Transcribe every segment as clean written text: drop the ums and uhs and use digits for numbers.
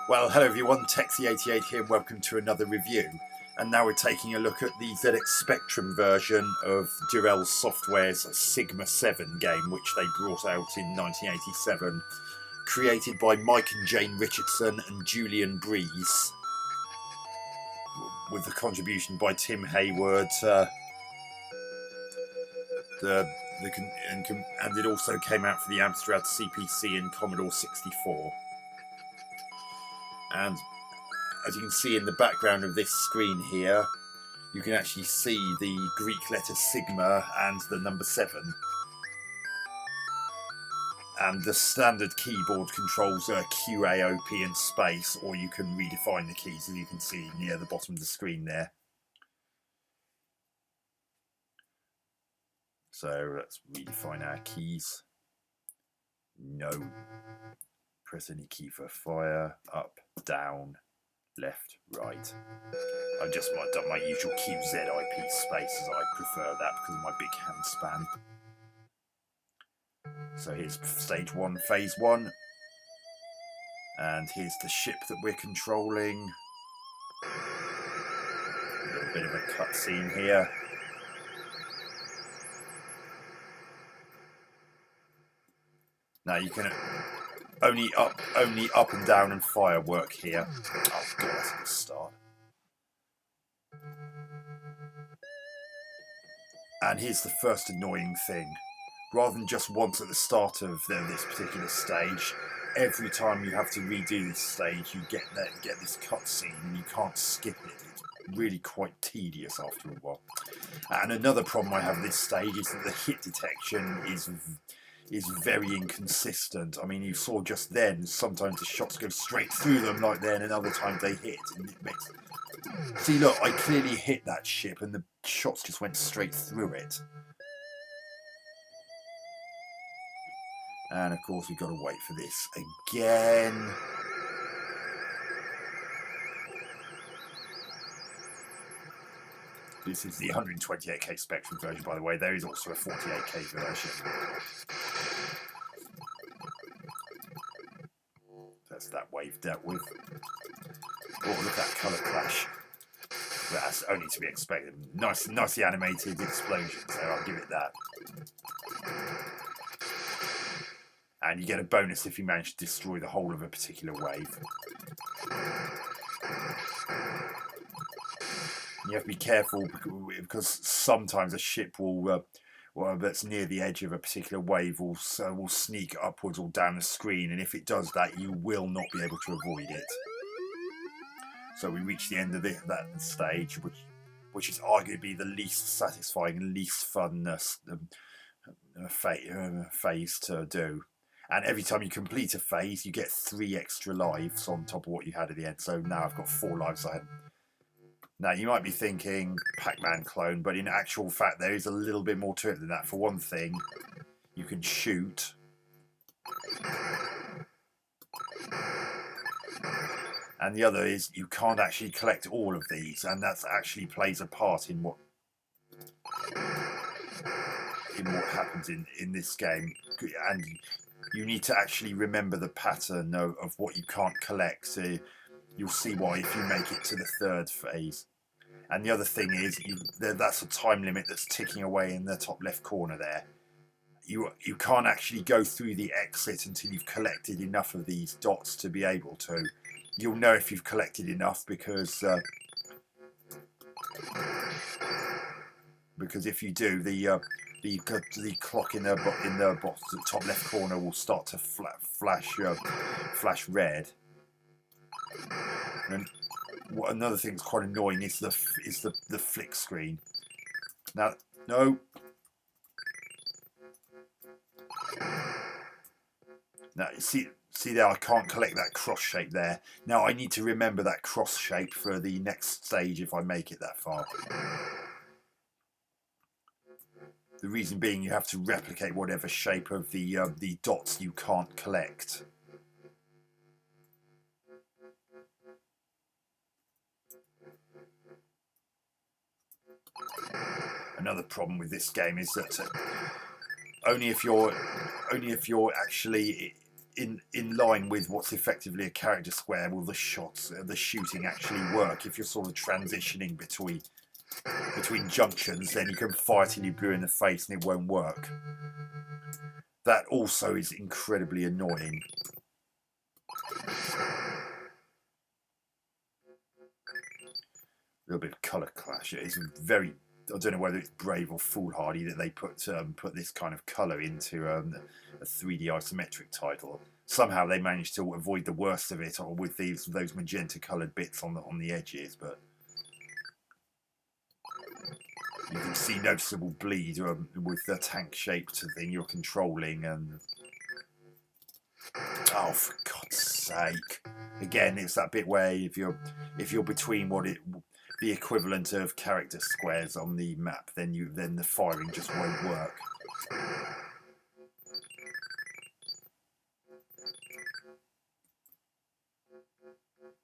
Well, hello everyone, Speccy, here, and welcome to another review. And now we're taking a look at the ZX Spectrum version of Durrell Software's Sigma 7 game, which they brought out in 1987, created by Mike and Jane Richardson and Julian Breeze, with the contribution by Tim Hayward. And it also came out for the Amstrad CPC and Commodore 64. And as you can see in the background of this screen here, you can actually see the Greek letter Sigma and the number 7. And the standard keyboard controls are Q, A, O, P and space, or you can redefine the keys, as you can see near the bottom of the screen there. So let's redefine our keys. No. Press any key for fire. Up, down, left, right. I've just done my usual QZIP space, as I prefer that because of my big hand span. So here's stage 1, phase 1. And here's the ship that we're controlling. A little bit of a cutscene here. Now you can only up and down and fire work here. Oh god, that's a good start. And here's the first annoying thing. Rather than just once at the start of this particular stage, every time you have to redo this stage, you get this cutscene and you can't skip it. It's really quite tedious after a while. And another problem I have with this stage is that the hit detection is very inconsistent. I mean, you saw just then, sometimes the shots go straight through them like then, and other times they hit. And it makes... See, look, I clearly hit that ship and the shots just went straight through it. And of course we've got to wait for this again. This is the 128K Spectrum version, by the way. There is also a 48K version. That's that wave dealt with. Oh, look at that colour clash. That's only to be expected. Nicely animated explosion, so I'll give it that. And you get a bonus if you manage to destroy the whole of a particular wave. You have to be careful because sometimes a ship will, that's near the edge of a particular wave will sneak upwards or down the screen, and if it does that, you will not be able to avoid it. So we reach the end of that stage, which is arguably the least satisfying and least fun phase to do. And every time you complete a phase, you get 3 extra lives on top of what you had at the end. So now I've got 4 lives I had. Now you might be thinking Pac-Man clone, but in actual fact there is a little bit more to it than that. For one thing, you can shoot. And the other is you can't actually collect all of these, and that actually plays a part in what happens in this game. And you need to actually remember the pattern of what you can't collect. So you'll see why if you make it to the 3rd phase. And the other thing is that's a time limit that's ticking away in the top left corner there. You can't actually go through the exit until you've collected enough of these dots to be able to. You'll know if you've collected enough because if you do, the clock in the top left corner will start to flash red. And another thing that's quite annoying is the flick screen. Now, no. Now see there, I can't collect that cross shape there. Now I need to remember that cross shape for the next stage if I make it that far. The reason being you have to replicate whatever shape of the dots you can't collect. Another problem with this game is that only if you're actually in line with what's effectively a character square, will the shots, the shooting actually work? If you're sort of transitioning between junctions, then you can fire till you're blue in the face and it won't work. That also is incredibly annoying. A little bit of colour clash. It's very, I don't know whether it's brave or foolhardy that they put this kind of colour into a 3D isometric title. Somehow they managed to avoid the worst of it, or with those magenta coloured bits on the edges, but you can see noticeable bleed with the tank shaped thing you're controlling. And oh, for God's sake! Again, it's that bit where if you're between the equivalent of character squares on the map, then the firing just won't work.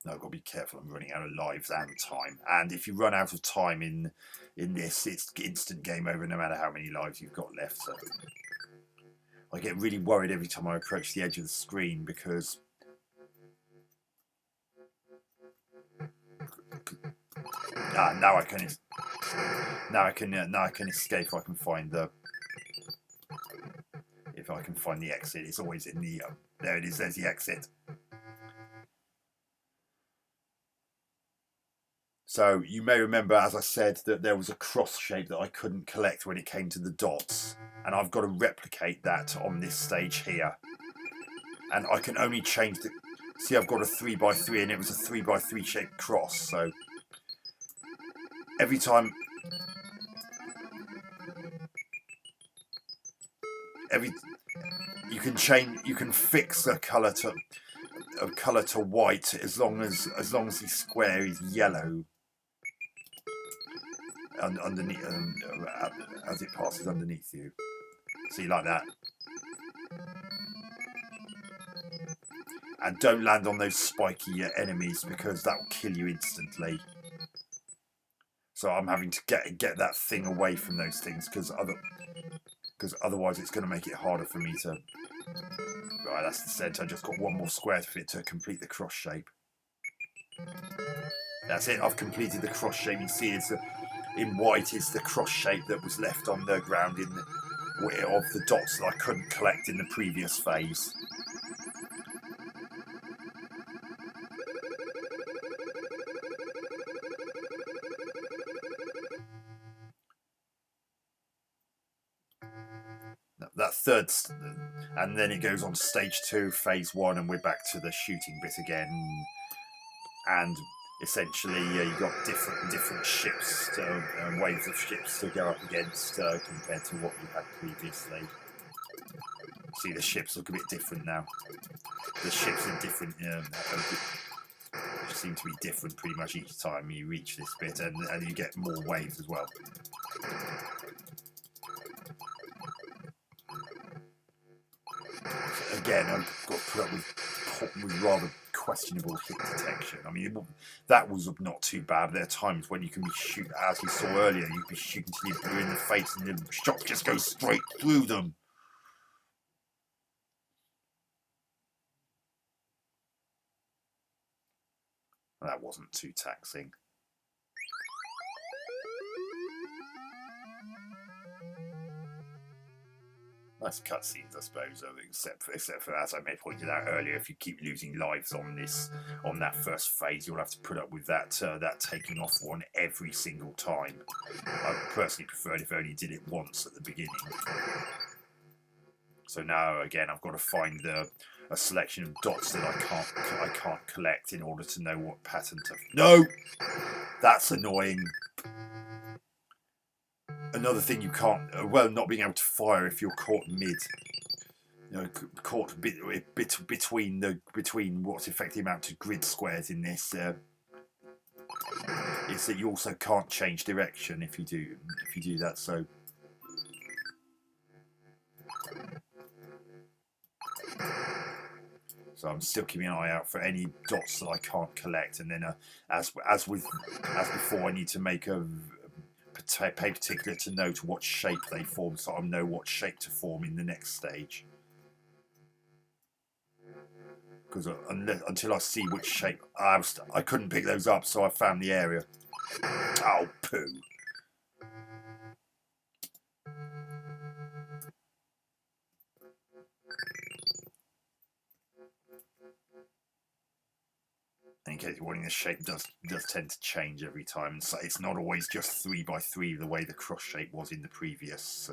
No, I've got to be careful. I'm running out of lives and time. And if you run out of time in this, it's instant game over, no matter how many lives you've got left. So I get really worried every time I approach the edge of the screen, because now I can escape if I can find the exit. It's always in the there it is. There's the exit. So you may remember, as I said, that there was a cross shape that I couldn't collect when it came to the dots, and I've got to replicate that on this stage here. And I can only change the. See, I've got a 3x3, and it was a 3x3 shaped cross. So every time, you can fix a colour to white as long as the square is yellow underneath, as it passes underneath you. See, like that. And don't land on those spiky enemies, because that will kill you instantly. So I'm having to get that thing away from those things, because otherwise it's going to make it harder for me to. Right, that's the centre. I just got one more square to fit to complete the cross shape. That's it. I've completed the cross shape. You see, it's in white is the cross shape that was left on the ground of the dots that I couldn't collect in the previous phase. That third, and then it goes on to stage 2, phase 1, and we're back to the shooting bit again. And essentially, you've got different ships, waves of ships to go up against compared to what you had previously. See, the ships look a bit different now. The ships are different. Seem to be different pretty much each time you reach this bit, and you get more waves as well. So again, I've got to put up with rather questionable hit detection. I mean, that was not too bad. There are times when you can be shooting, as you saw earlier, you can be shooting till you're blue in the face, and the shot just goes straight through them. That wasn't too taxing. Nice cutscenes, I suppose, except for, as I may have pointed out earlier, if you keep losing lives on that first phase, you'll have to put up with that taking off one every single time. I personally preferred if I only did it once at the beginning. So now again, I've got to find a selection of dots that I can't collect in order to know what pattern to. No, that's annoying. Another thing you can't, not being able to fire if you're caught mid. Caught between what's effectively amount to grid squares in this. Is that you also can't change direction if you do that. So. So I'm still keeping an eye out for any dots that I can't collect, and then as before, I need to pay particular to note what shape they form, so I know what shape to form in the next stage. because until I see which shape, I couldn't pick those up, so I found the area. Oh, poo. In case you're wondering, the shape does tend to change every time, so it's not always just 3 by 3 the way the cross shape was in the previous.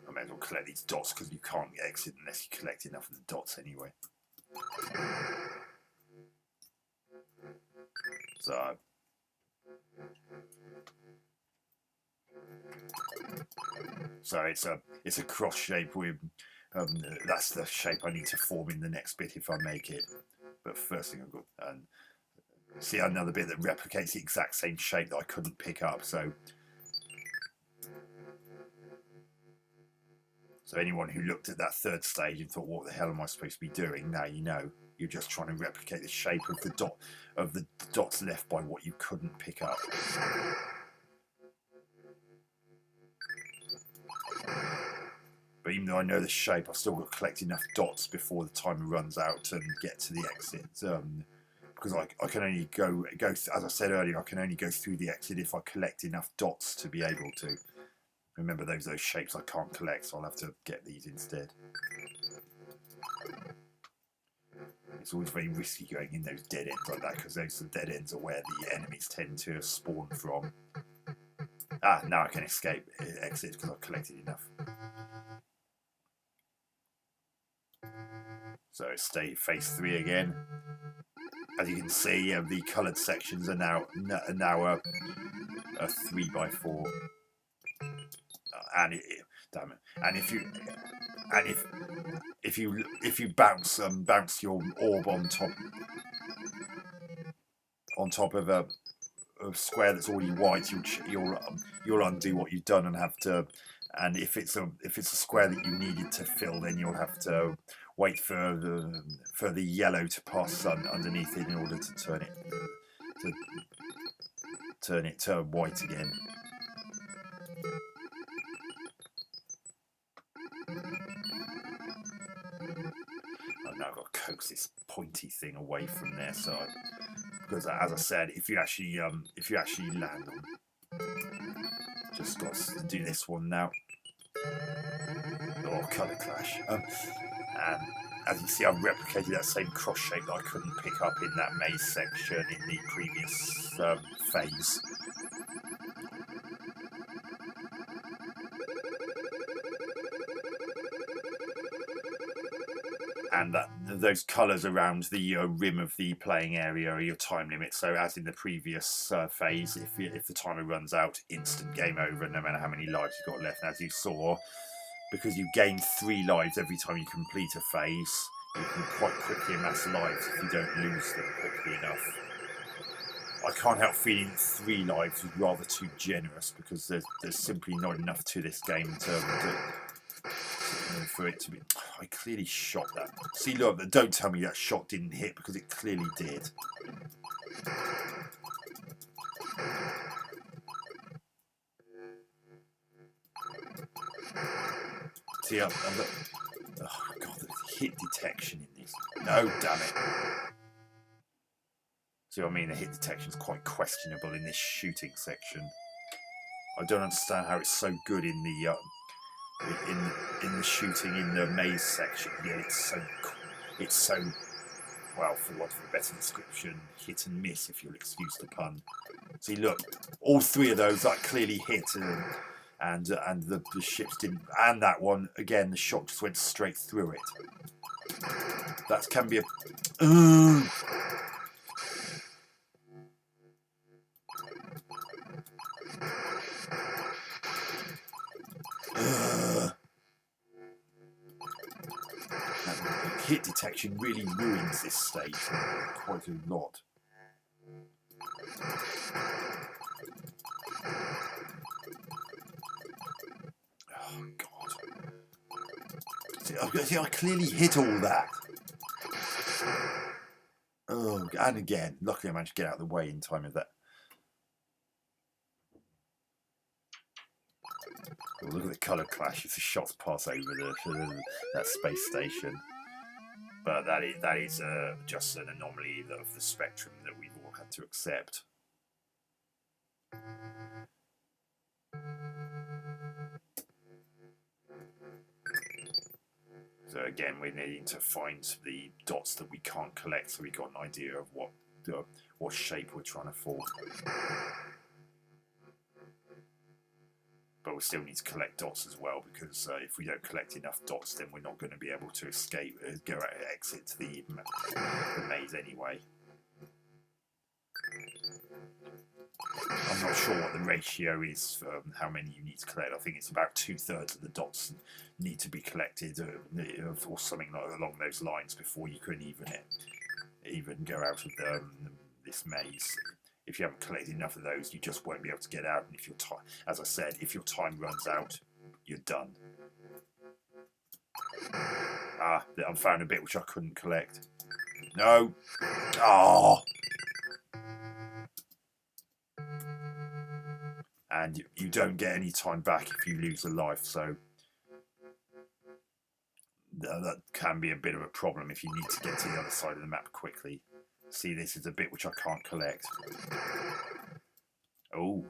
I may as well collect these dots because you can't exit unless you collect enough of the dots anyway. So it's a cross shape with that's the shape I need to form in the next bit if I make it. But first thing I've got see another bit that replicates the exact same shape that I couldn't pick up. So anyone who looked at that third stage and thought, what the hell am I supposed to be doing? Now you know. You're just trying to replicate the shape of the dots left by what you couldn't pick up. But even though I know the shape, I've still got to collect enough dots before the timer runs out and get to the exit. Because I can only go as I said earlier, I can only go through the exit if I collect enough dots to be able to. Remember, those shapes I can't collect, so I'll have to get these instead. It's always very risky going in those dead ends like that, because those dead ends are where the enemies tend to spawn from. Now I can exit because I've collected enough. So phase 3 again. As you can see, the coloured sections are now a 3 by 4. Damn it! And if you bounce your orb on top of a square that's already white, you'll undo what you've done and have to. And if it's a square that you needed to fill, then you'll have to wait for the yellow to pass underneath it in order to turn it to white again. I've now got to coax this pointy thing away from their side, because as I said, if you actually land on, just got to do this one now. Oh, colour clash. And as you see, I've replicated that same cross shape that I couldn't pick up in that maze section in the previous phase. And those colours around the rim of the playing area are your time limit. So as in the previous phase, if the timer runs out, instant game over, no matter how many lives you've got left. And as you saw, because you gain 3 lives every time you complete a phase, you can quite quickly amass lives if you don't lose them quickly enough. I can't help feeling 3 lives is rather too generous, because there's simply not enough to this game for it to be. I clearly shot that. See, look, don't tell me that shot didn't hit, because it clearly did. See, oh god, the hit detection in this. No, damn it. See what I mean? The hit detection is quite questionable in this shooting section. I don't understand how it's so good in the shooting in the maze section. Yet it's so well, for want of a better description, hit and miss, if you'll excuse the pun. See, look, all 3 of those that clearly hit, and the ships didn't. And that one again, the shot just went straight through it. That can be a. Hit detection really ruins this stage quite a lot. Oh god! See, I clearly hit all that. Oh, and again, luckily I managed to get out of the way in time of that. look at the colour clash as the shots pass over that space station. But that is just an anomaly of the spectrum that we've all had to accept. So again, we're needing to find the dots that we can't collect, so we got an idea of what shape we're trying to form. But we still need to collect dots as well, because if we don't collect enough dots, then we're not going to be able to escape, exit the maze anyway. I'm not sure what the ratio is for how many you need to collect. I think it's about 2/3 of the dots need to be collected, or something along those lines, before you can even go out of this maze. If you haven't collected enough of those, you just won't be able to get out. And if your time, as I said, if your time runs out, you're done. Ah, I found a bit which I couldn't collect. No. Oh. And you don't get any time back if you lose a life, so that can be a bit of a problem if you need to get to the other side of the map quickly. See, this is a bit which I can't collect. Oh.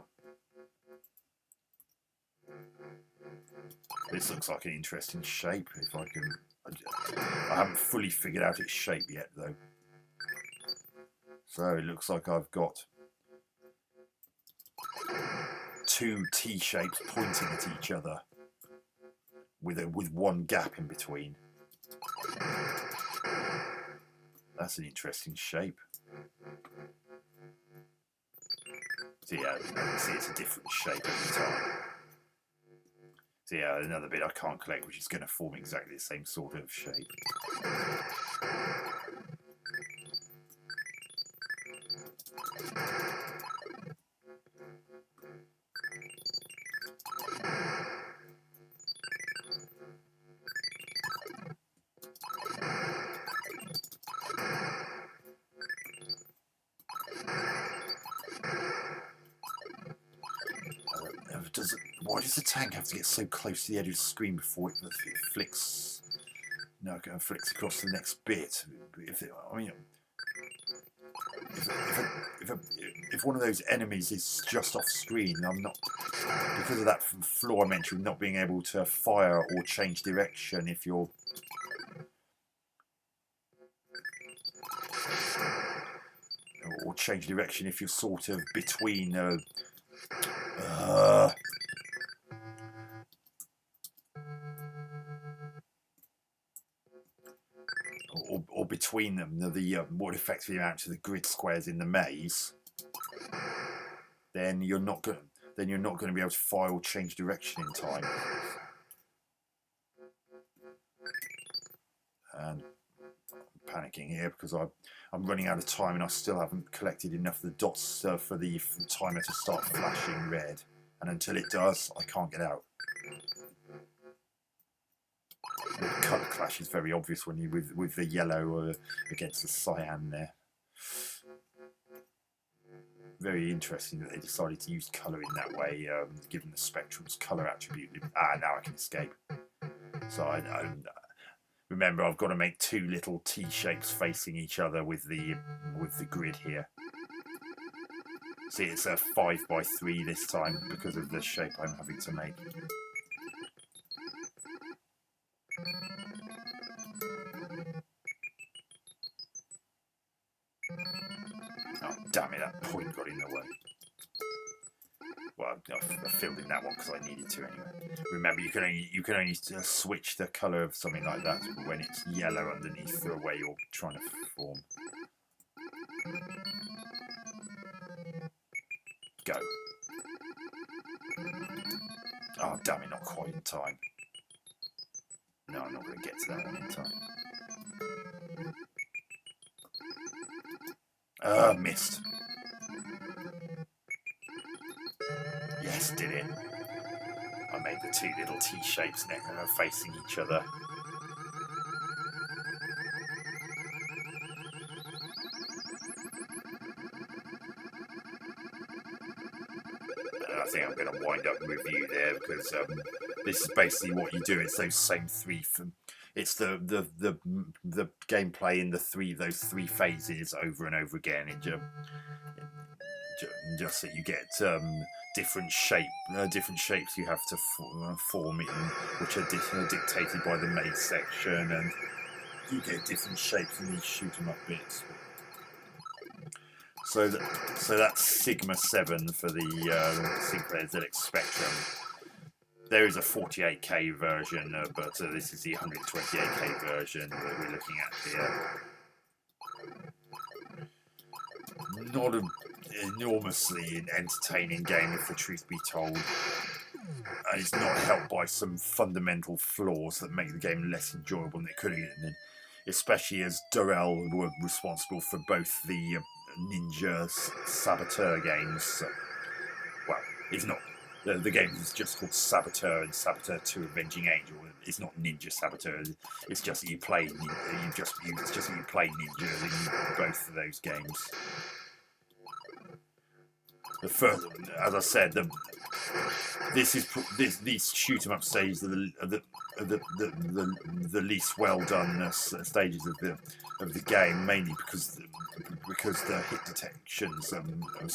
This looks like an interesting shape. If I can... I haven't fully figured out its shape yet, though. So it looks like I've got two T shapes pointing at each other with one gap in between. That's an interesting shape. So yeah, you can see it's a different shape every time. So yeah, another bit I can't collect, which is going to form exactly the same sort of shape. Why does the tank have to get so close to the edge of the screen before it flicks? No, it flicks across the next bit. If one of those enemies is just off screen, I'm not, because of that flaw I mentioned, not being able to fire or change direction if you're. Or change direction if you're sort of between. Or between them, what effectively amounts to the grid squares in the maze, then you're not going to be able to fire or change direction in time. And I'm panicking here because I'm running out of time and I still haven't collected enough of the dots for the timer to start flashing red. And until it does, I can't get out. The colour clash is very obvious when you with the yellow against the cyan there. Very interesting that they decided to use colour in that way, given the spectrum's colour attribute. Now I can escape. So I remember I've got to make two little T shapes facing each other with the grid here. See, it's a 5x3 this time because of the shape I'm having to make. Oh, damn it, that point got in the way. Well, I filled in that one because I needed to anyway. Remember, you can only switch the colour of something like that when it's yellow underneath the way you're trying to form. Go. Oh, damn it, not quite in time. No, I'm not going to get to that one in time. Missed. Yes, did it. I made the two little T shapes facing each other. think I'm going to wind up with you there, because this is basically what you do. It's those same three. It's the gameplay in those three phases over and over again. It just that you get different shapes you have to form in, which are dictated by the maze section, and you get different shapes in these shoot 'em up bits. So that's Sigma 7 for the Sinclair ZX Spectrum. There is a 48K version, but this is the 128K version that we're looking at here. Not an enormously entertaining game, if the truth be told. And it's not helped by some fundamental flaws that make the game less enjoyable than it could have been, especially as Durrell were responsible for both the Ninja Saboteur games. Well, it's not. The game is just called Saboteur and Saboteur 2 Avenging Angel. It's not Ninja Saboteur. It's just that you play ninjas in both of those games. The first, as I said, these shoot 'em up stages are the least well done stages of the game, mainly because the hit detections are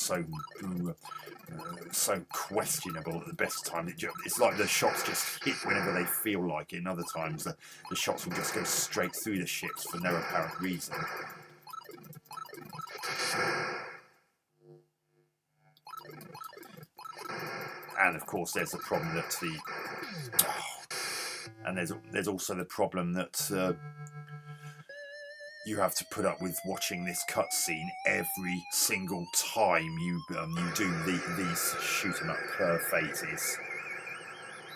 so questionable at the best time. It's like the shots just hit whenever they feel like it, and other times the shots will just go straight through the ships for no apparent reason. And of course, there's the problem that there's also the problem that you have to put up with watching this cutscene every single time you do these shoot 'em up phases.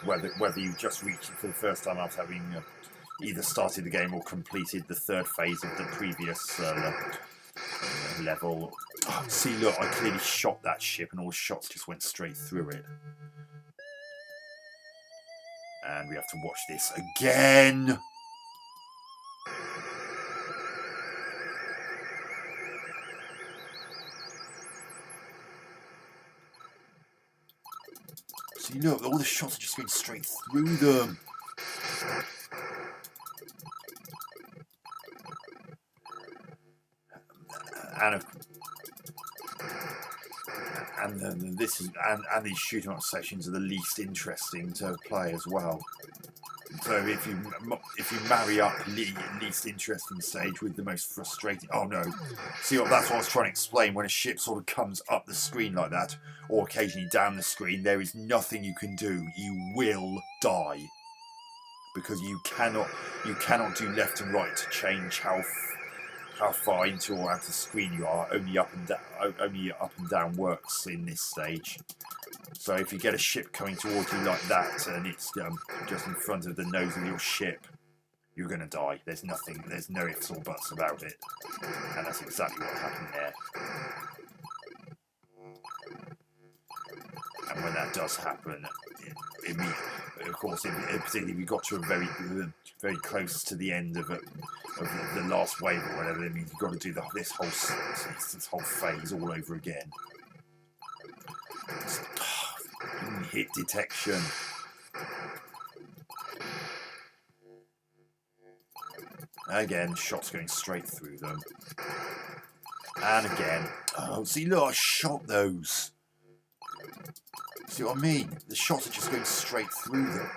Whether you just reach it for the first time after having either started the game or completed the third phase of the previous level. Oh, see, look, I clearly shot that ship and all the shots just went straight through it. And we have to watch this again. See, look, all the shots are just going straight through them. And these shoot 'em up sections are the least interesting to play as well. So if you marry up least interesting stage with the most frustrating, oh no, see, that's what I was trying to explain. When a ship sort of comes up the screen like that, or occasionally down the screen, there is nothing you can do. You will die, because you cannot do left and right to change how far into or out of the screen you are. Only up and down works in this stage. So if you get a ship coming towards you like that, and it's just in front of the nose of your ship, you're going to die. There's no ifs or buts about it. And that's exactly what happened there. And when that does happen, of course, particularly if you got to a very close to the end of the last wave or whatever, it means you've got to do this whole phase all over again. Hit detection. Again, shots going straight through them. And again. Oh, see, look, I shot those. See what I mean? The shots are just going straight through them.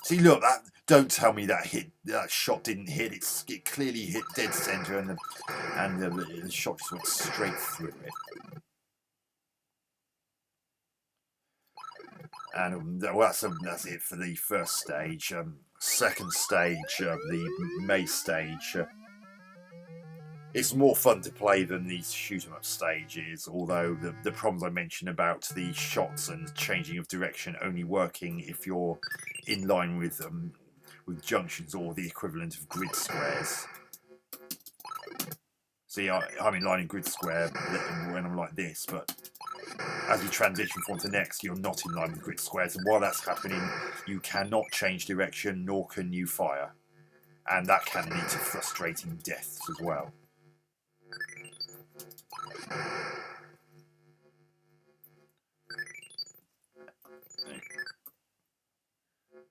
See, look, don't tell me that shot didn't hit. It clearly hit dead center, and the shot just went straight through it. And well, that's it for the first stage. Second stage, the maze stage. It's more fun to play than these shoot 'em up stages, although the problems I mentioned about the shots and changing of direction only working if you're in line with junctions or the equivalent of grid squares. See, I'm in line in grid square when I'm like this, but as you transition from one to the next, you're not in line with grid squares, and while that's happening, you cannot change direction, nor can you fire, and that can lead to frustrating deaths as well.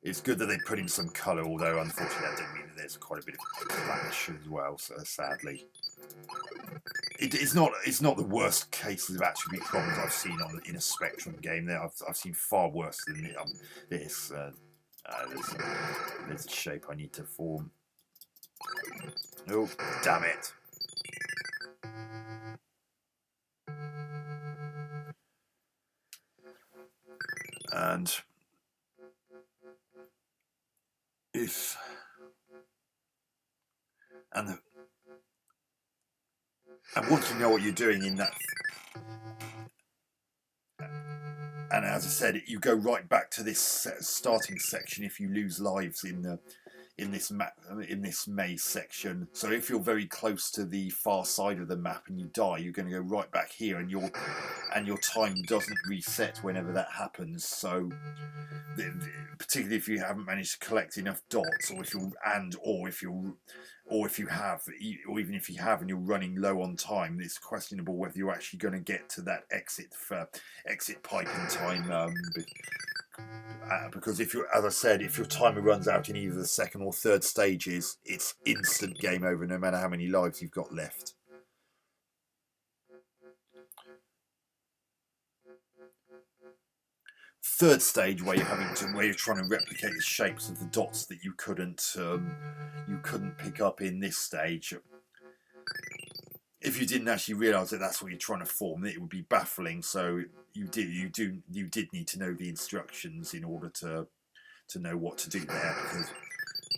It's good that they put in some colour, although unfortunately that didn't mean that there's quite a bit of clash as well. So sadly, it's not the worst cases of attribute problems I've seen in a Spectrum game. There, I've seen far worse than this. There's a shape I need to form. Oh, damn it! And if and once you know what you're doing in that, and as I said, you go right back to this starting section if you lose lives in this maze section. So if you're very close to the far side of the map and you die, you're going to go right back here, and your time doesn't reset whenever that happens. So particularly if you haven't managed to collect enough dots, or even if you have and you're running low on time, it's questionable whether you're actually going to get to that exit pipe in time. Because if as I said, if your timer runs out in either the second or third stages, it's instant game over, no matter how many lives you've got left. Third stage, where you're trying to replicate the shapes of the dots that you couldn't pick up in this stage. If you didn't actually realise that that's what you're trying to form, it would be baffling. So you did need to know the instructions in order to know what to do there, because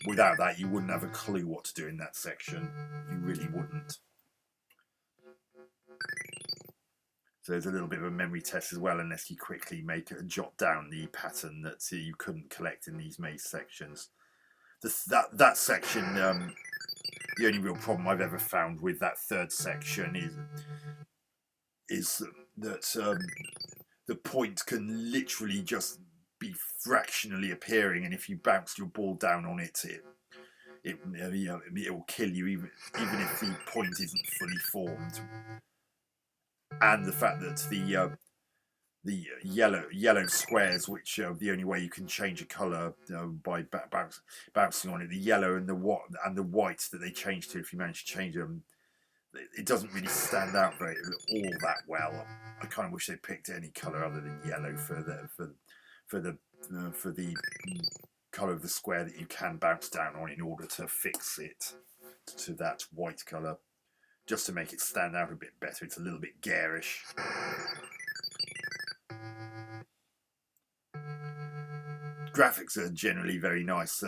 without that you wouldn't have a clue what to do in that section. You really wouldn't. So there's a little bit of a memory test as well, unless you quickly jot down the pattern that you couldn't collect in these maze sections. That section, the only real problem I've ever found with that third section is that the point can literally just be fractionally appearing, and if you bounce your ball down on it, it will kill you, even if the point isn't fully formed. And the fact that the yellow squares, which are the only way you can change a colour by bouncing on it, the yellow and the white that they change to, if you manage to change them, it doesn't really stand out all that well. I kind of wish they picked any colour other than yellow for the colour of the square that you can bounce down on, in order to fix it to that white colour, just to make it stand out a bit better. It's a little bit garish. Graphics are generally very nice,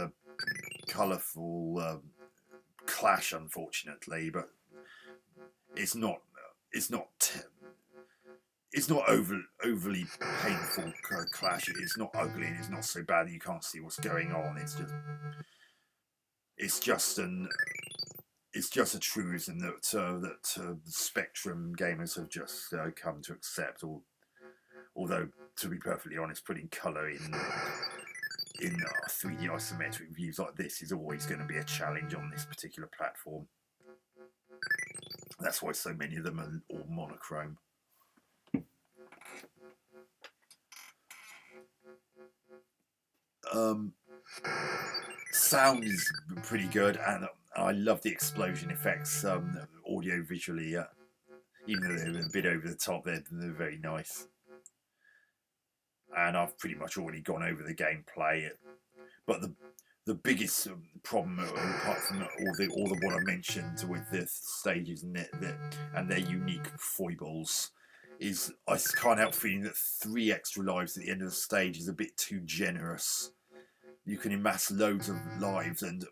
colourful clash, unfortunately, but it's not overly painful clash. It's not ugly, and it's not so bad that you can't see what's going on. It's just a truism that Spectrum gamers have just come to accept. Although, to be perfectly honest, putting colour in 3D isometric views like this is always going to be a challenge on this particular platform. That's why so many of them are all monochrome. Sound is pretty good, and I love the explosion effects, audio visually. Even though they're a bit over the top, they're very nice. And I've pretty much already gone over the gameplay, but the biggest problem, apart from all the what I mentioned with the stages and their unique foibles, is I can't help feeling that 3 extra lives at the end of the stage is a bit too generous. You can amass loads of lives, and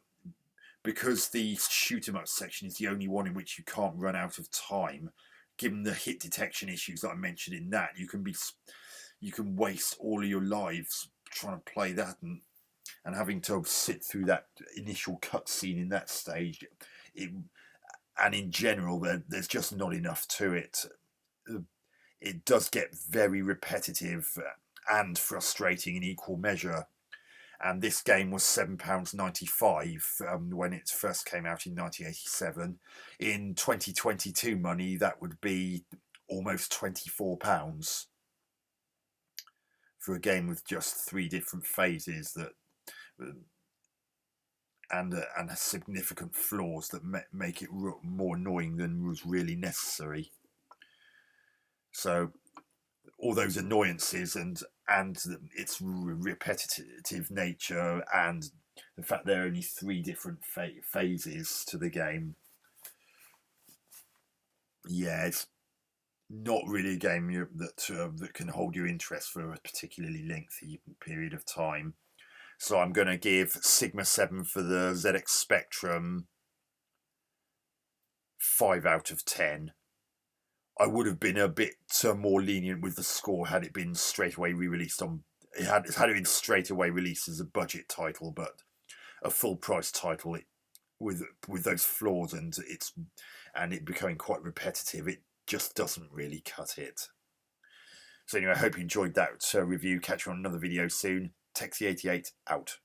because the shoot 'em up section is the only one in which you can't run out of time, given the hit detection issues that I mentioned in that, you can waste all of your lives trying to play that, and having to sit through that initial cutscene in that stage. And in general, there's just not enough to it. It does get very repetitive and frustrating in equal measure. And this game was £7.95 when it first came out in 1987. In 2022 money, that would be almost £24 for a game with just 3 different phases that and has significant flaws that make it more annoying than was really necessary. So all those annoyances and its repetitive nature and the fact there are only 3 different phases to the game. Yeah, it's not really a game that can hold your interest for a particularly lengthy period of time. So I'm going to give Sigma 7 for the ZX Spectrum 5 out of 10. I would have been a bit more lenient with the score had it been straight away re-released on. Had it been straight away released as a budget title, but a full price title, with those flaws and it becoming quite repetitive, it just doesn't really cut it. So anyway, I hope you enjoyed that review. Catch you on another video soon. Speccy, a.k.a. out.